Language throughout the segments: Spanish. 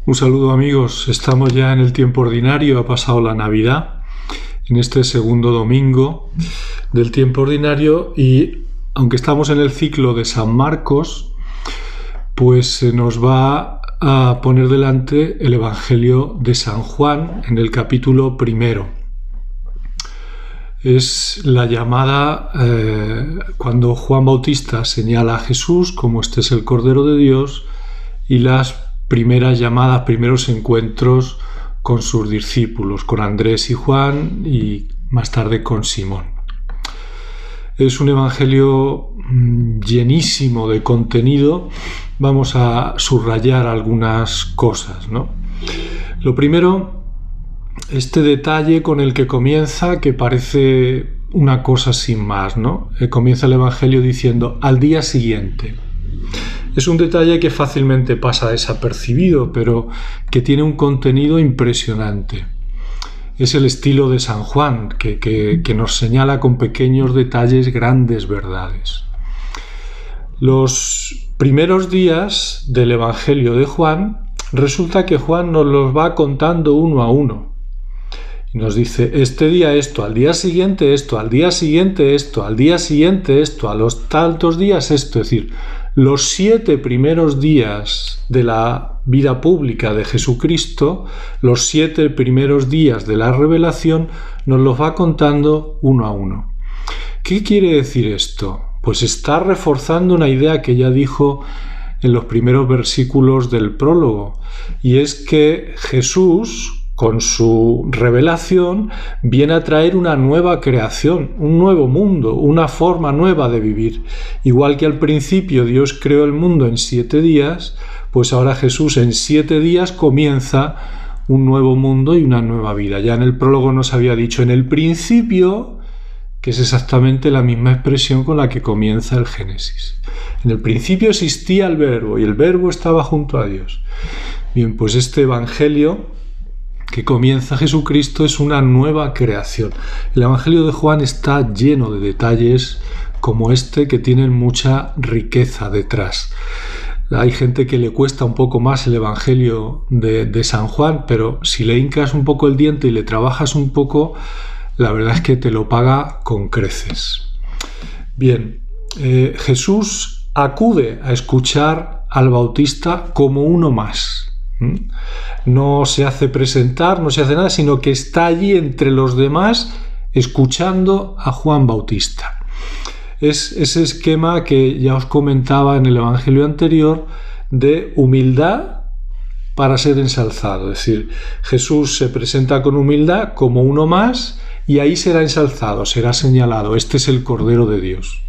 Un saludo amigos, estamos ya en el tiempo ordinario, ha pasado la Navidad, en este segundo domingo del tiempo ordinario y aunque estamos en el ciclo de San Marcos, pues se nos va a poner delante el Evangelio de San Juan en el capítulo 1. Es la llamada cuando Juan Bautista señala a Jesús como este es el Cordero de Dios y las primeras llamadas, primeros encuentros con sus discípulos, con Andrés y Juan y más tarde con Simón. Es un evangelio llenísimo de contenido. Vamos a subrayar algunas cosas, ¿no? Lo primero, este detalle con el que comienza, que parece una cosa sin más, ¿no? Comienza el evangelio diciendo al día siguiente. Es un detalle que fácilmente pasa desapercibido, pero que tiene un contenido impresionante. Es el estilo de San Juan, que nos señala con pequeños detalles grandes verdades. Los primeros días del Evangelio de Juan, resulta que Juan nos los va contando uno a uno. Y nos dice, este día esto, al día siguiente esto, al día siguiente esto, al día siguiente esto, a los tantos días esto. Es decir, los 7 primeros días de la vida pública de Jesucristo, los 7 primeros días de la revelación, nos los va contando uno a uno. ¿Qué quiere decir esto? Pues está reforzando una idea que ya dijo en los primeros versículos del prólogo, y es que Jesús, con su revelación, viene a traer una nueva creación, un nuevo mundo, una forma nueva de vivir. Igual que al principio Dios creó el mundo en 7 días, pues ahora Jesús en 7 días comienza un nuevo mundo y una nueva vida. Ya en el prólogo nos había dicho en el principio, que es exactamente la misma expresión con la que comienza el Génesis. En el principio existía el Verbo y el Verbo estaba junto a Dios. Bien, pues este Evangelio que comienza Jesucristo es una nueva creación. El Evangelio de Juan está lleno de detalles como este que tienen mucha riqueza detrás. Hay gente que le cuesta un poco más el Evangelio de San Juan, pero si le hincas un poco el diente y le trabajas un poco, la verdad es que te lo paga con creces. Bien, Jesús acude a escuchar al Bautista como uno más. No se hace presentar, no se hace nada, sino que está allí entre los demás escuchando a Juan Bautista. Es ese esquema que ya os comentaba en el Evangelio anterior de humildad para ser ensalzado. Es decir, Jesús se presenta con humildad como uno más y ahí será ensalzado, será señalado. Este es el Cordero de Dios.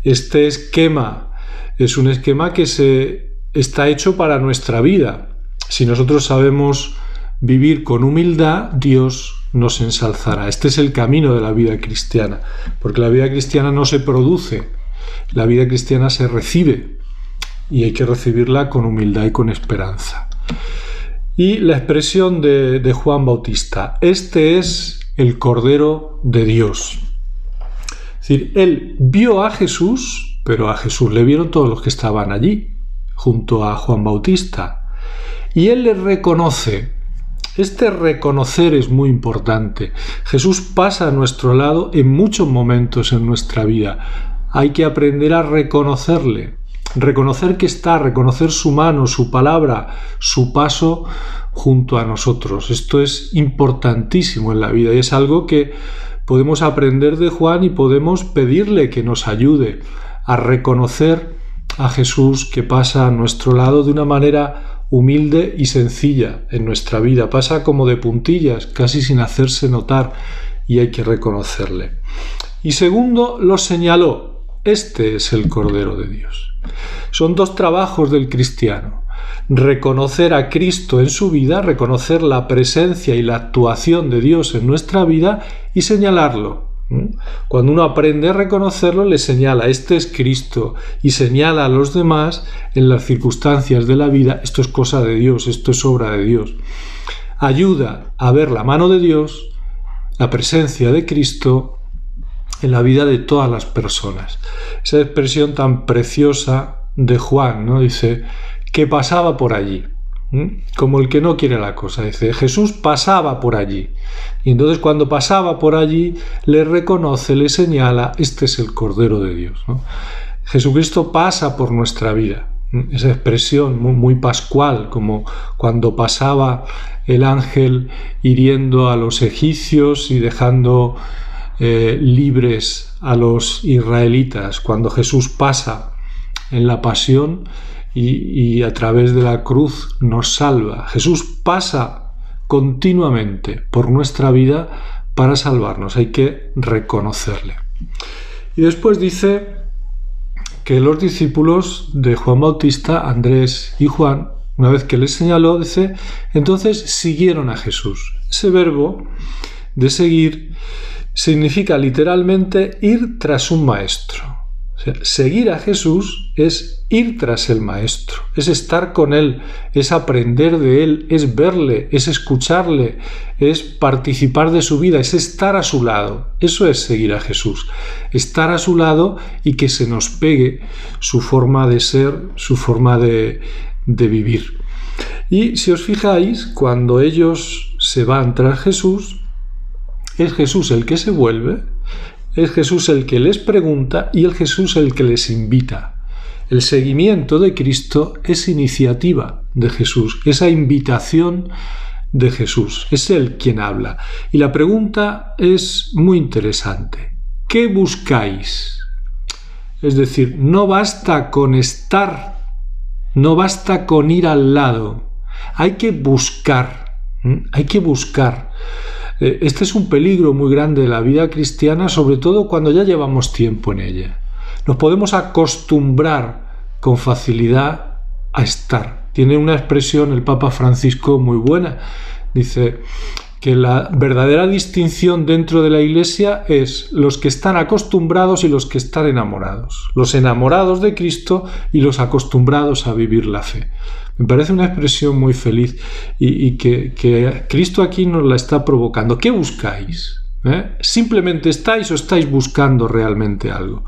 Este esquema es un esquema que está hecho para nuestra vida. Si nosotros sabemos vivir con humildad, Dios nos ensalzará. Este es el camino de la vida cristiana, porque la vida cristiana no se produce, la vida cristiana se recibe y hay que recibirla con humildad y con esperanza. Y la expresión de Juan Bautista, este es el Cordero de Dios. Es decir, él vio a Jesús, pero a Jesús le vieron todos los que estaban allí junto a Juan Bautista, y él le reconoce. Este reconocer es muy importante. Jesús pasa a nuestro lado en muchos momentos en nuestra vida. Hay que aprender a reconocerle, reconocer que está, reconocer su mano, su palabra, su paso junto a nosotros. Esto es importantísimo en la vida y es algo que podemos aprender de Juan y podemos pedirle que nos ayude a reconocer a Jesús que pasa a nuestro lado de una manera humilde y sencilla en nuestra vida. Pasa como de puntillas, casi sin hacerse notar, y hay que reconocerle. Y segundo, lo señaló. Este es el Cordero de Dios. Son 2 trabajos del cristiano. Reconocer a Cristo en su vida, reconocer la presencia y la actuación de Dios en nuestra vida y señalarlo. Cuando uno aprende a reconocerlo, le señala, este es Cristo, y señala a los demás en las circunstancias de la vida, esto es cosa de Dios, esto es obra de Dios. Ayuda a ver la mano de Dios, la presencia de Cristo en la vida de todas las personas. Esa expresión tan preciosa de Juan, ¿no? Dice, que pasaba por allí. como el que no quiere la cosa. Dice, Jesús pasaba por allí. Y entonces cuando pasaba por allí, le reconoce, le señala, este es el Cordero de Dios, ¿no? Jesucristo pasa por nuestra vida. Esa expresión muy pascual, como cuando pasaba el ángel hiriendo a los egipcios y dejando libres a los israelitas, cuando Jesús pasa en la pasión y a través de la cruz nos salva. Jesús pasa continuamente por nuestra vida para salvarnos, hay que reconocerle. Y después dice que los discípulos de Juan Bautista, Andrés y Juan, una vez que les señaló, dice, entonces siguieron a Jesús. Ese verbo de seguir significa literalmente ir tras un maestro. O sea, seguir a Jesús es ir tras el maestro, es estar con él, es aprender de él, es verle, es escucharle, es participar de su vida, es estar a su lado. Eso es seguir a Jesús, estar a su lado y que se nos pegue su forma de ser, su forma de vivir. Y si os fijáis, cuando ellos se van tras Jesús, es Jesús el que se vuelve, es Jesús el que les pregunta y es Jesús el que les invita. El seguimiento de Cristo es iniciativa de Jesús, esa invitación de Jesús, es Él quien habla. Y la pregunta es muy interesante. ¿Qué buscáis? Es decir, no basta con estar, no basta con ir al lado, hay que buscar, hay que buscar. Este es un peligro muy grande de la vida cristiana, sobre todo cuando ya llevamos tiempo en ella. Nos podemos acostumbrar con facilidad a estar. Tiene una expresión el Papa Francisco muy buena. Dice que la verdadera distinción dentro de la Iglesia es los que están acostumbrados y los que están enamorados. Los enamorados de Cristo y los acostumbrados a vivir la fe. Me parece una expresión muy feliz y que Cristo aquí nos la está provocando. ¿Qué buscáis? ¿Simplemente estáis o estáis buscando realmente algo?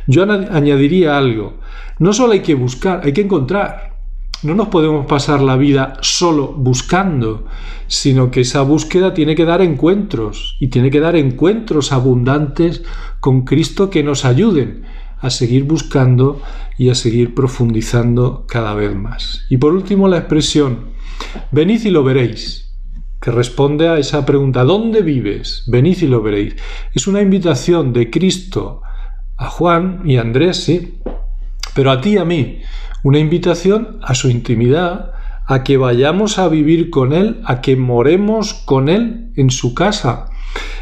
Yo añadiría algo. No solo hay que buscar, hay que encontrar. No nos podemos pasar la vida solo buscando, sino que esa búsqueda tiene que dar encuentros y tiene que dar encuentros abundantes con Cristo que nos ayuden a seguir buscando y a seguir profundizando cada vez más. Y por último la expresión, venid y lo veréis, que responde a esa pregunta, ¿dónde vives? Venid y lo veréis. Es una invitación de Cristo a Juan y a Andrés, sí, pero a ti y a mí, una invitación a su intimidad, a que vayamos a vivir con Él, a que moremos con Él en su casa.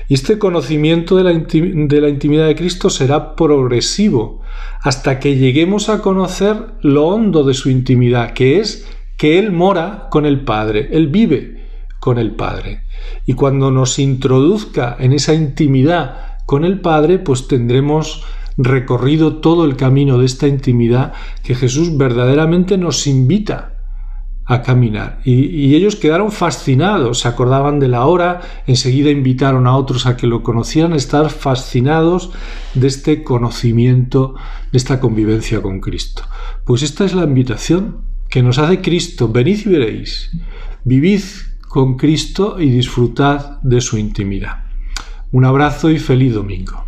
Y este conocimiento de la intimidad de Cristo será progresivo hasta que lleguemos a conocer lo hondo de su intimidad, que es que Él mora con el Padre, Él vive con el Padre. Y cuando nos introduzca en esa intimidad con el Padre, pues tendremos recorrido todo el camino de esta intimidad que Jesús verdaderamente nos invita a caminar. Y ellos quedaron fascinados, se acordaban de la hora, enseguida invitaron a otros a que lo conocieran, estar fascinados de este conocimiento, de esta convivencia con Cristo. Pues esta es la invitación que nos hace Cristo, venid y veréis, vivid con Cristo y disfrutad de su intimidad. Un abrazo y feliz domingo.